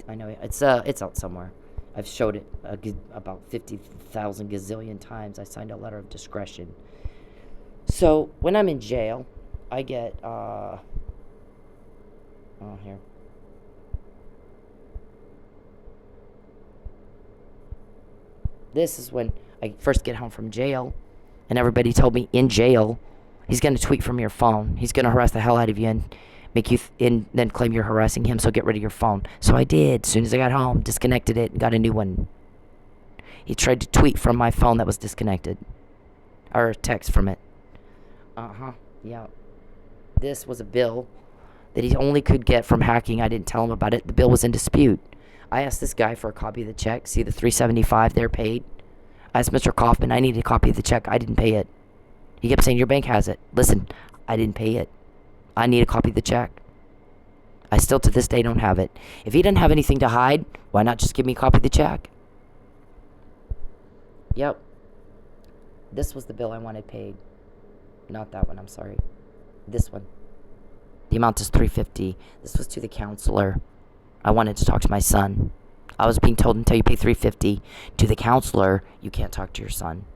I know it's out somewhere. I've showed it about 50,000 gazillion times. I signed a letter of discretion. So when I'm in jail, I get here. This is when I first get home from jail, and everybody told me in jail, he's gonna tweet from your phone. He's gonna harass the hell out of you and make you then claim you're harassing him, so get rid of your phone. So I did. As soon as I got home, disconnected it and got a new one. He tried to tweet from my phone that was disconnected. Or text from it. Yeah. This was a bill that he only could get from hacking. I didn't tell him about it. The bill was in dispute. I asked this guy for a copy of the check. See the $375 they're paid? I asked Mr. Kaufman, I need a copy of the check. I didn't pay it. He kept saying, your bank has it. Listen, I didn't pay it. I need a copy of the check. I still to this day don't have it. If he doesn't have anything to hide, why not just give me a copy of the check? Yep. This was the bill I wanted paid. Not that one, I'm sorry. This one. The amount is $350. This was to the counselor. I wanted to talk to my son. I was being told until you pay $350 to the counselor, you can't talk to your son.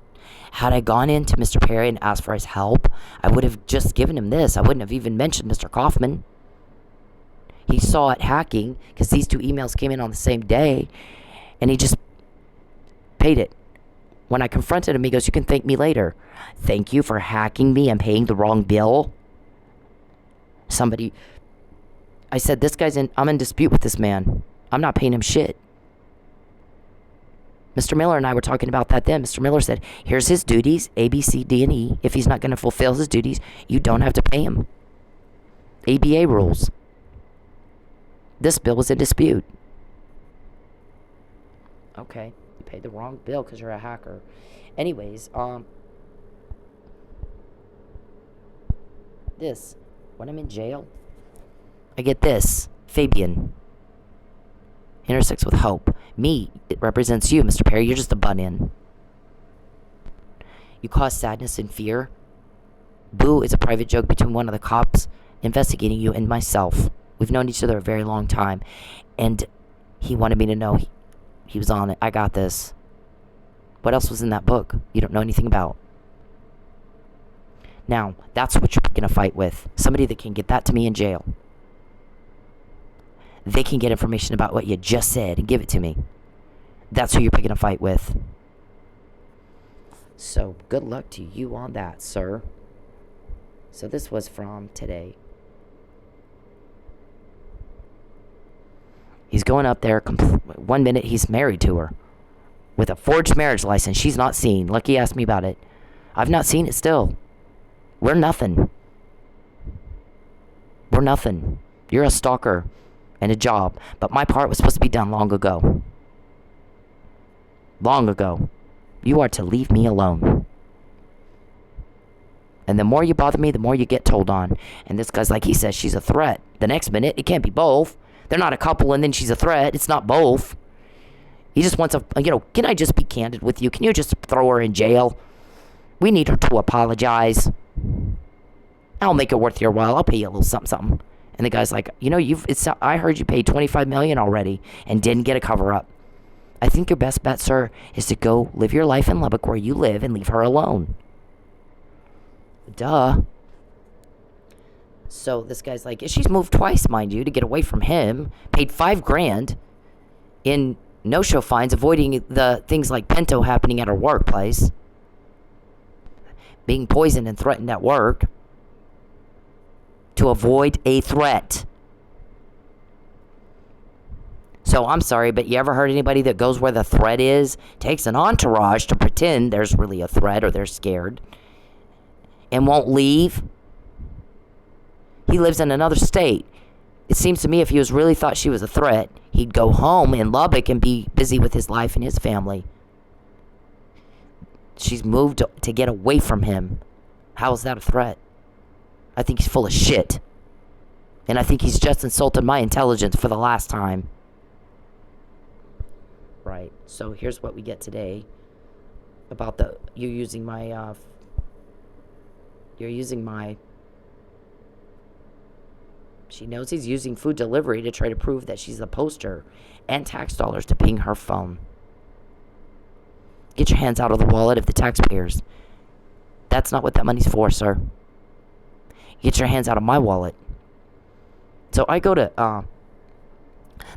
Had I gone in to Mr. Perry and asked for his help, I would have just given him this. I wouldn't have even mentioned Mr. Kaufman. He saw it hacking because these two emails came in on the same day, and he just paid it. When I confronted him, he goes, you can thank me later. Thank you for hacking me and paying the wrong bill. I said, I'm in dispute with this man. I'm not paying him shit. Mr. Miller and I were talking about that then. Mr. Miller said, here's his duties, A, B, C, D, and E. If he's not going to fulfill his duties, you don't have to pay him. ABA rules. This bill was in dispute. Okay, you paid the wrong bill because you're a hacker. Anyways, when I'm in jail, I get this. Fabian. Intersects with hope. Me, it represents you, Mr. Perry. You're just a butt-in. You cause sadness and fear. Boo is a private joke between one of the cops investigating you and myself. We've known each other a very long time. And he wanted me to know he was on it. I got this. What else was in that book you don't know anything about? Now, that's what you're picking a fight with. Somebody that can get that to me in jail. They can get information about what you just said and give it to me. That's who you're picking a fight with. So, good luck to you on that, sir. So, this was from today. He's going up there. 1 minute, he's married to her. With a forged marriage license she's not seen. Lucky asked me about it. I've not seen it still. We're nothing. We're nothing. You're a stalker and a job. But my part was supposed to be done long ago. Long ago. You are to leave me alone. And the more you bother me, the more you get told on. And this guy's like, he says she's a threat. The next minute, it can't be both. They're not a couple and then she's a threat. It's not both. He just wants can I just be candid with you? Can you just throw her in jail? We need her to apologize. I'll make it worth your while. I'll pay you a little something. And the guy's like, I heard you paid $25 million already and didn't get a cover-up. I think your best bet, sir, is to go live your life in Lubbock where you live and leave her alone. Duh. So this guy's like, she's moved twice, mind you, to get away from him. Paid $5,000 in no-show fines, avoiding the things like Pinto happening at her workplace. Being poisoned and threatened at work. To avoid a threat. So I'm sorry, but you ever heard anybody that goes where the threat is, takes an entourage to pretend there's really a threat or they're scared, and won't leave? He lives in another state. It seems to me if he really thought she was a threat, he'd go home in Lubbock and be busy with his life and his family. She's moved to get away from him. How is that a threat? I think he's full of shit. And I think he's just insulted my intelligence for the last time. Right. So here's what we get today about you're using my she knows he's using food delivery to try to prove that she's a poster and tax dollars to ping her phone. Get your hands out of the wallet of the taxpayers. That's not what that money's for, sir. Get your hands out of my wallet. So I go to,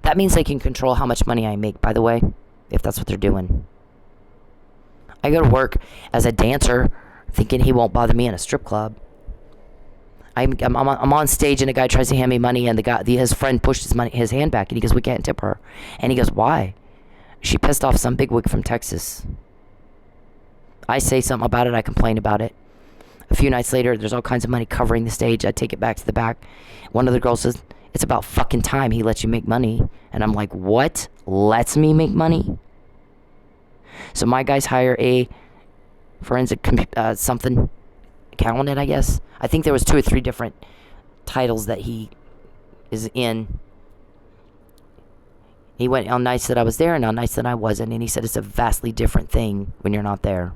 that means they can control how much money I make, by the way, if that's what they're doing. I go to work as a dancer, thinking he won't bother me in a strip club. I'm on stage and a guy tries to hand me money, and his friend pushed his hand back, and he goes, "We can't tip her." And he goes, "Why?" She pissed off some bigwig from Texas. I say something about it, I complain about it. A few nights later, there's all kinds of money covering the stage. I take it back to the back. One of the girls says, "It's about fucking time he lets you make money." And I'm like, "What? Lets me make money?" So my guys hire a forensic something accountant, I guess. I think there was 2 or 3 different titles that he is in. He went on nights that I was there and on nights that I wasn't. And he said it's a vastly different thing when you're not there.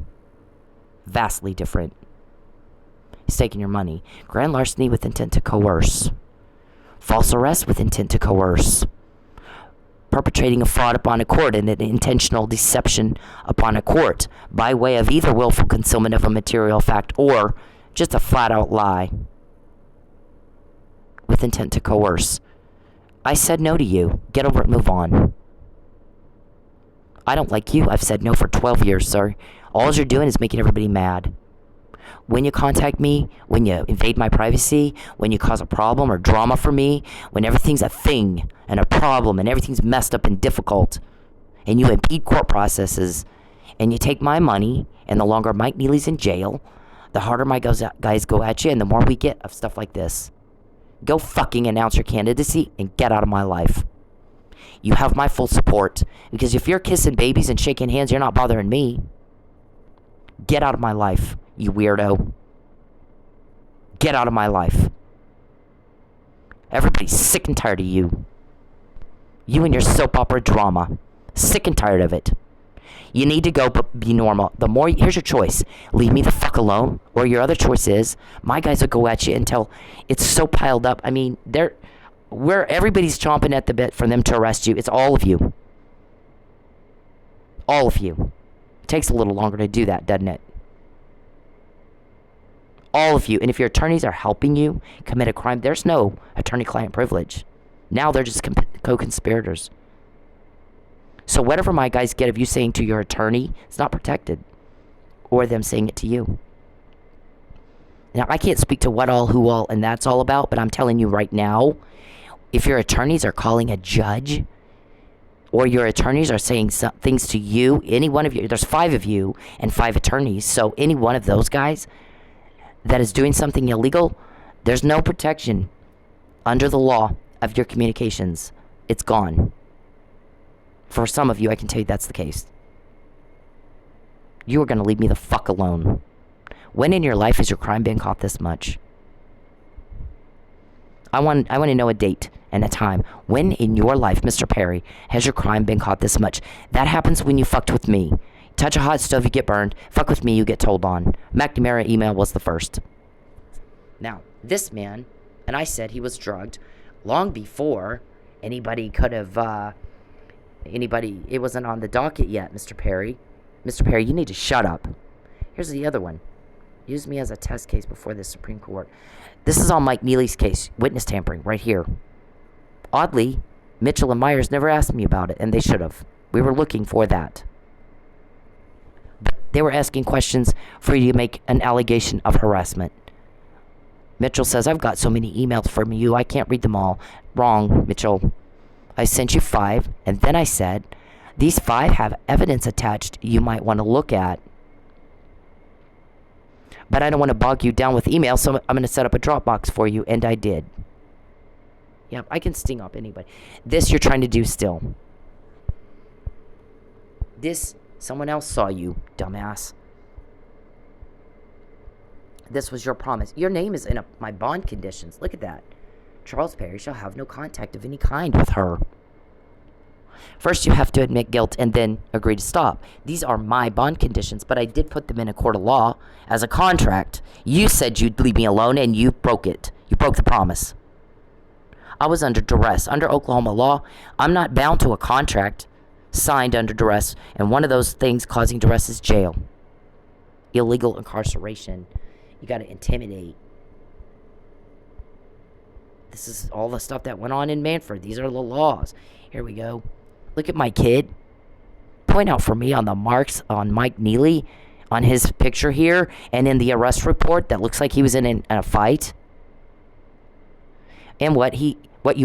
Vastly different. He's taking your money. Grand larceny with intent to coerce. False arrest with intent to coerce. Perpetrating a fraud upon a court and an intentional deception upon a court by way of either willful concealment of a material fact or just a flat-out lie with intent to coerce. I said no to you. Get over it, move on. I don't like you. I've said no for 12 years, sir. All you're doing is making everybody mad. When you contact me, when you invade my privacy, when you cause a problem or drama for me, when everything's a thing and a problem and everything's messed up and difficult, and you impede court processes, and you take my money, and the longer Mike Neely's in jail, the harder my guys go at you, and the more we get of stuff like this. Go fucking announce your candidacy and get out of my life. You have my full support, because if you're kissing babies and shaking hands, you're not bothering me. Get out of my life, you weirdo. Get out of my life. Everybody's sick and tired of you. You and your soap opera drama. Sick and tired of it. You need to go, but be normal. Here's your choice. Leave me the fuck alone. Or your other choice is, my guys will go at you until it's so piled up. I mean, everybody's chomping at the bit for them to arrest you. It's all of you. All of you. It takes a little longer to do that, doesn't it? All of you. And if your attorneys are helping you commit a crime, there's no attorney-client privilege. Now they're just co-conspirators. So whatever my guys get of you saying to your attorney, it's not protected. Or them saying it to you. Now, I can't speak to what all, who all, and that's all about, but I'm telling you right now, if your attorneys are calling a judge, or your attorneys are saying things to you, any one of you, there's 5 of you and 5 attorneys, so any one of those guys that is doing something illegal, there's no protection under the law of your communications. It's gone. For some of you, I can tell you that's the case. You are going to leave me the fuck alone. When in your life has your crime been caught this much? I want to know a date and a time. When in your life, Mr. Perry, has your crime been caught this much? That happens when you fucked with me. Touch a hot stove, you get burned. Fuck with me, you get told on. McNamara email was the first. Now, this man, and I said he was drugged long before anybody could have, it wasn't on the docket yet, Mr. Perry. Mr. Perry, you need to shut up. Here's the other one. Use me as a test case before the Supreme Court. This is on Mike Neely's case, witness tampering, right here. Oddly, Mitchell and Myers never asked me about it, and they should have. We were looking for that. But they were asking questions for you to make an allegation of harassment. Mitchell says, I've got so many emails from you, I can't read them all. Wrong, Mitchell. I sent you 5, and then I said, these 5 have evidence attached you might want to look at. But I don't want to bog you down with email, so I'm going to set up a Dropbox for you, and I did. Yep, I can sting up anybody. This you're trying to do still. This, someone else saw you, dumbass. This was your promise. Your name is in my bond conditions. Look at that. Charles Perry shall have no contact of any kind with her. First, you have to admit guilt and then agree to stop. These are my bond conditions, but I did put them in a court of law as a contract. You said you'd leave me alone, and you broke it. You broke the promise. I was under duress. Under Oklahoma law, I'm not bound to a contract signed under duress, and one of those things causing duress is jail. Illegal incarceration. You got to intimidate. This is all the stuff that went on in Manford. These are the laws. Here we go. Look at my kid. Point out for me on the marks on Mike Neely, on his picture here, and in the arrest report that looks like he was in a fight. And what you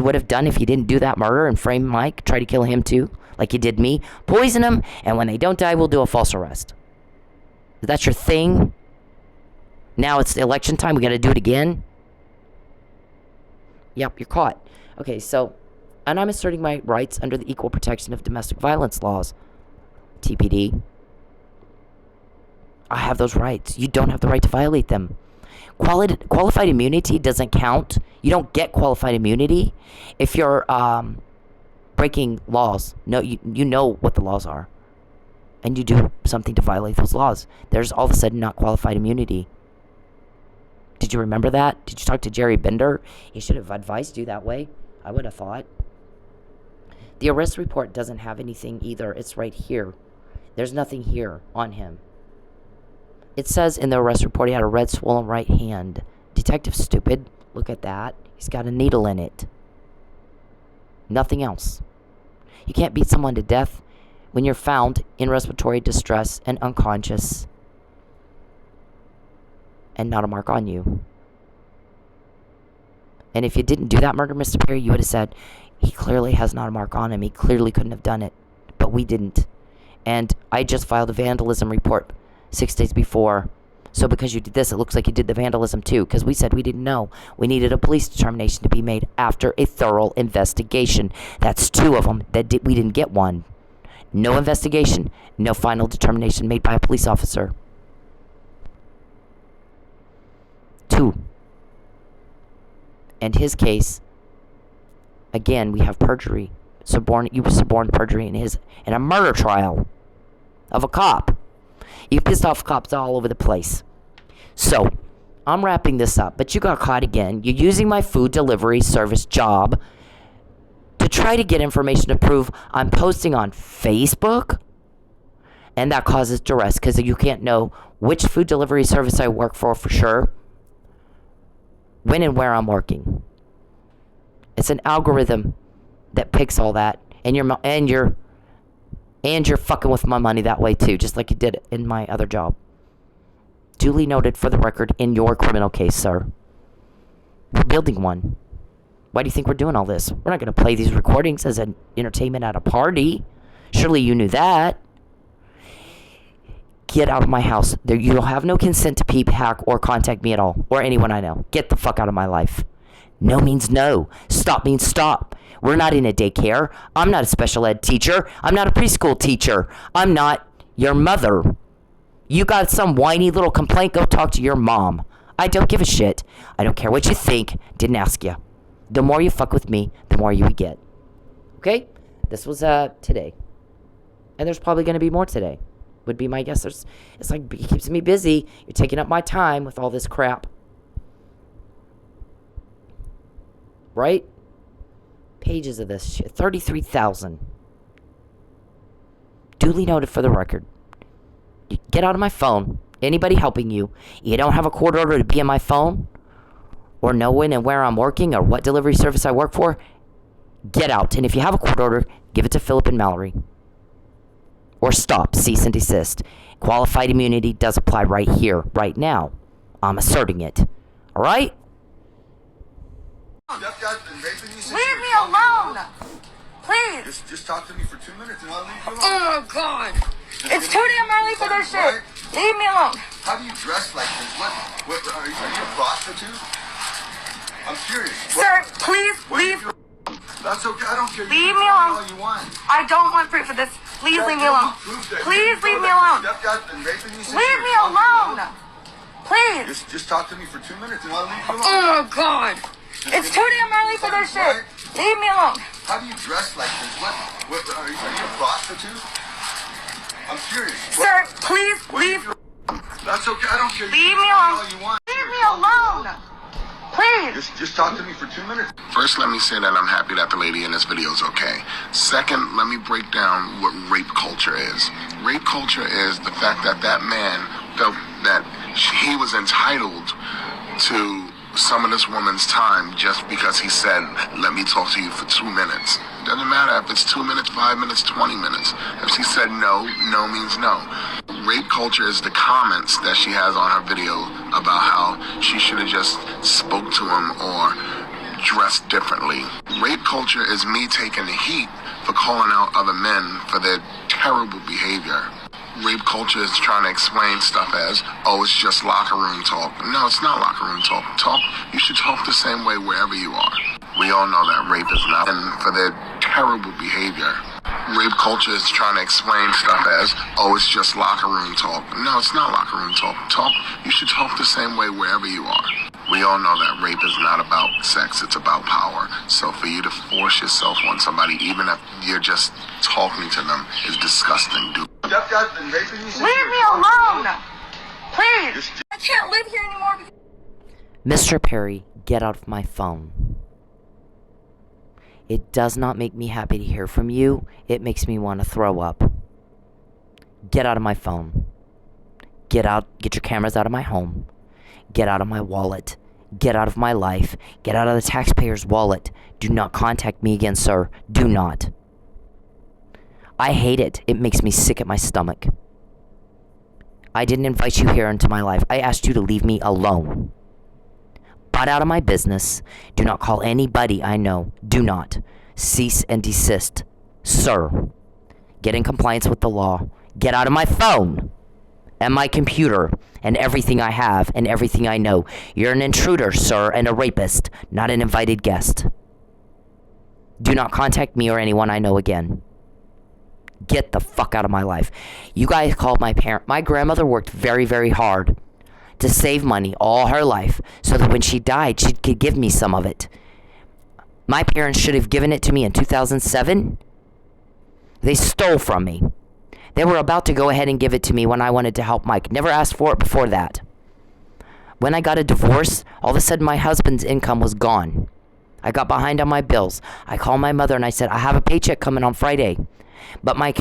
would have done if you didn't do that murder and frame Mike, try to kill him too, like you did me. Poison him, and when they don't die, we'll do a false arrest. That's your thing? Now it's election time, we gotta do it again? Yep, you're caught. Okay, so, and I'm asserting my rights under the Equal Protection of Domestic Violence laws. TPD. I have those rights. You don't have the right to violate them. Qualified immunity doesn't count. You don't get qualified immunity if you're breaking laws. No, you know what the laws are. And you do something to violate those laws. There's all of a sudden not qualified immunity. Did you remember that? Did you talk to Jerry Bender? He should have advised you that way. I would have thought. The arrest report doesn't have anything either. It's right here. There's nothing here on him. It says in the arrest report he had a red swollen right hand. Detective stupid. Look at that. He's got a needle in it. Nothing else. You can't beat someone to death when you're found in respiratory distress and unconscious and not a mark on you. And if you didn't do that murder, Mr. Perry, you would have said, he clearly has not a mark on him. He clearly couldn't have done it. But we didn't. And I just filed a vandalism report 6 days before. So because you did this, it looks like you did the vandalism too. Because we said we didn't know. We needed a police determination to be made after a thorough investigation. That's 2 of them. We didn't get one. No investigation. No final determination made by a police officer. 2. And his case, again, we have perjury. You were suborned perjury in a murder trial of a cop. You pissed off cops all over the place. So, I'm wrapping this up, but you got caught again. You're using my food delivery service job to try to get information to prove I'm posting on Facebook, and that causes duress because you can't know which food delivery service I work for sure, when and where I'm working. It's an algorithm that picks all that, and you're fucking with my money that way too, just like you did in my other job. Duly noted for the record in your criminal case, sir. We're building one. Why do you think we're doing all this? We're not going to play these recordings as an entertainment at a party. Surely you knew that. Get out of my house. You'll have no consent to peep, hack, or contact me at all, or anyone I know. Get the fuck out of my life. No means no. Stop means stop. We're not in a daycare. I'm not a special ed teacher. I'm not a preschool teacher. I'm not your mother. You got some whiny little complaint, go talk to your mom. I don't give a shit. I don't care what you think. Didn't ask you. The more you fuck with me, the more you get. Okay? This was today. And there's probably going to be more today. Would be my guess. It's like it keeps me busy. You're taking up my time with all this crap. Right? Pages of this shit. 33,000. Duly noted for the record. You get out of my phone. Anybody helping you. You don't have a court order to be on my phone, or know when and where I'm working, or what delivery service I work for. Get out. And if you have a court order, give it to Philip and Mallory. Or stop. Cease and desist. Qualified immunity does apply right here, right now. I'm asserting it. Alright? Leave me alone! Please! Just talk to me for 2 minutes and I'll leave you alone. Oh my god! It's too damn early for this shit! Leave me alone! How do you dress like this? What are you a prostitute? I'm curious. Sir, please leave. That's okay, I don't care. Leave me alone. All you want. I don't want proof of this. Please leave me alone. Please leave me alone. Leave me alone! Please. Just talk to me for 2 minutes and I'll leave you alone. Oh my God. It's too damn early for this shit. Leave me alone. How do you dress like this? What are you a prostitute? I'm curious. Sir, please leave. That's okay. I don't care. Leave me All alone. you want. Leave me alone. Please. Just talk to me for 2 minutes. First, let me say that I'm happy that the lady in this video is okay. Second, let me break down what rape culture is. Rape culture is the fact that that man felt that he was entitled to some of this woman's time just because he said, let me talk to you for 2 minutes. Doesn't matter if it's 2 minutes, 5 minutes, 20 minutes. If she said no, no means no. Rape culture is the comments that she has on her video about how she should have just spoke to him or dressed differently. Rape culture is me taking the heat for calling out other men for their terrible behavior. Rape culture is trying to explain stuff as, oh, it's just locker room talk. No, it's not locker room talk. You should talk the same way wherever you are. We all know that rape is not, and for their terrible behavior. Rape culture is trying to explain stuff as, oh, it's just locker room talk. No, it's not locker room talk. You should talk the same way wherever you are. We all know that rape is not about sex, it's about power. So for you to force yourself on somebody, even if you're just talking to them, is disgusting, dude. Stepdad's been raping you since Leave you me were 12 years alone. old? Please. I can't live here anymore. Mr. Perry, get out of my phone. It does not make me happy to hear from you. It makes me want to throw up. Get out of my phone. Get out. Get your cameras out of my home. Get out of my wallet. Get out of my life. Get out of the taxpayer's wallet. Do not contact me again, sir. Do not. I hate it. It makes me sick at my stomach. I didn't invite you here into my life. I asked you to leave me alone. Butt out of my business. Do not call anybody I know. Do not. Cease and desist. Sir. Get in compliance with the law. Get out of my phone. And my computer. And everything I have. And everything I know. You're an intruder, sir. And a rapist. Not an invited guest. Do not contact me or anyone I know again. Get the fuck out of my life. You guys called my parent. My grandmother worked very, very hard to save money all her life so that when she died, she could give me some of it. My parents should have given it to me in 2007. They stole from me. They were about to go ahead and give it to me when I wanted to help Mike. Never asked for it before that. When I got a divorce, all of a sudden my husband's income was gone. I got behind on my bills. I called my mother and I said, I have a paycheck coming on Friday, but my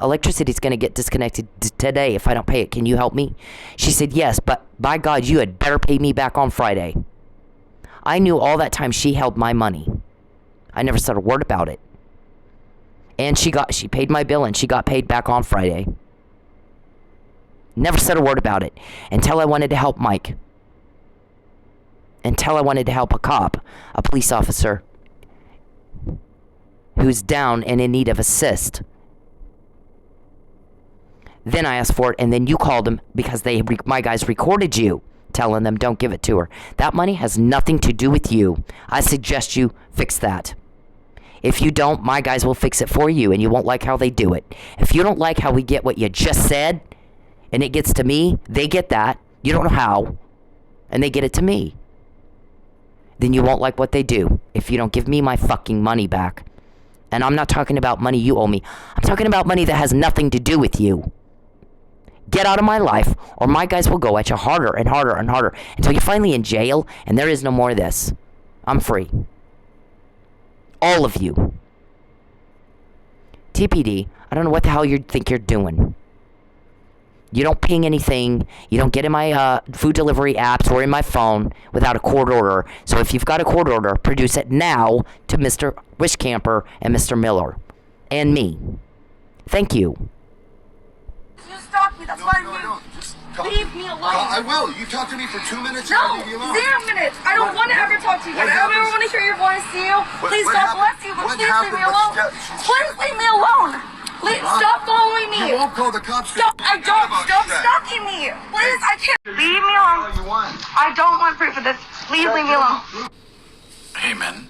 electricity is going to get disconnected today if I don't pay it. Can you help me? She said, yes, but by God, you had better pay me back on Friday. I knew all that time she held my money. I never said a word about it. And she paid my bill and she got paid back on Friday. Never said a word about it until I wanted to help Mike. Until I wanted to help a cop, a police officer who's down and in need of assist. Then I asked for it, and then you called him because my guys recorded you telling them don't give it to her. That money has nothing to do with you. I suggest you fix that. If you don't, my guys will fix it for you, and you won't like how they do it. If you don't like how we get what you just said, and it gets to me, they get that. You don't know how, and they get it to me. Then you won't like what they do if you don't give me my fucking money back. And I'm not talking about money you owe me. I'm talking about money that has nothing to do with you. Get out of my life, or my guys will go at you harder and harder and harder until you're finally in jail and there is no more of this. I'm free. All of you. TPD, I don't know what the hell you think you're doing. You don't ping anything. You don't get in my food delivery apps or in my phone without a court order. So if you've got a court order, produce it now to Mr. Wishcamper and Mr. Miller. And me. Thank you. You stalked me. That's why you leave me alone. I will. You talk to me for 2 minutes. No, and I'll leave you alone. 0 minutes. I don't want to ever talk to you again. I don't ever want to hear your voice, to you. Please, God bless you, but please leave me alone. Please leave me alone. Please stop following me. You won't call the cops. Stop. I don't. Stop stalking me. Please, I can't. Leave me alone. All you want. I don't want proof of this. Please leave me alone. Hey, men,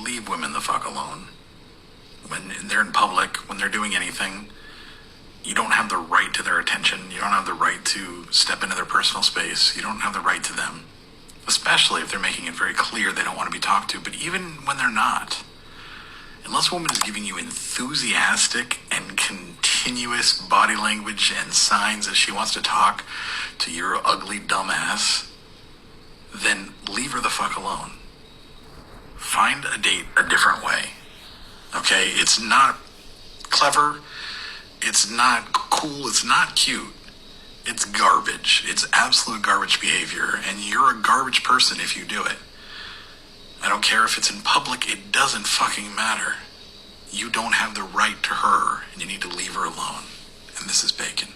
leave women the fuck alone. When they're in public, when they're doing anything, You don't have the right to their attention. You don't have the right to step into their personal space. You don't have the right to them, especially if they're making it very clear they don't want to be talked to. But even when they're not, unless a woman is giving you enthusiastic and continuous body language and signs that she wants to talk to your ugly dumbass, then leave her the fuck alone. Find a date a different way. Okay? It's not clever. It's not cool. It's not cute. It's garbage. It's absolute garbage behavior. And you're a garbage person if you do it. I don't care if it's in public. It doesn't fucking matter. You don't have the right to her, and you need to leave her alone. And this is Bacon.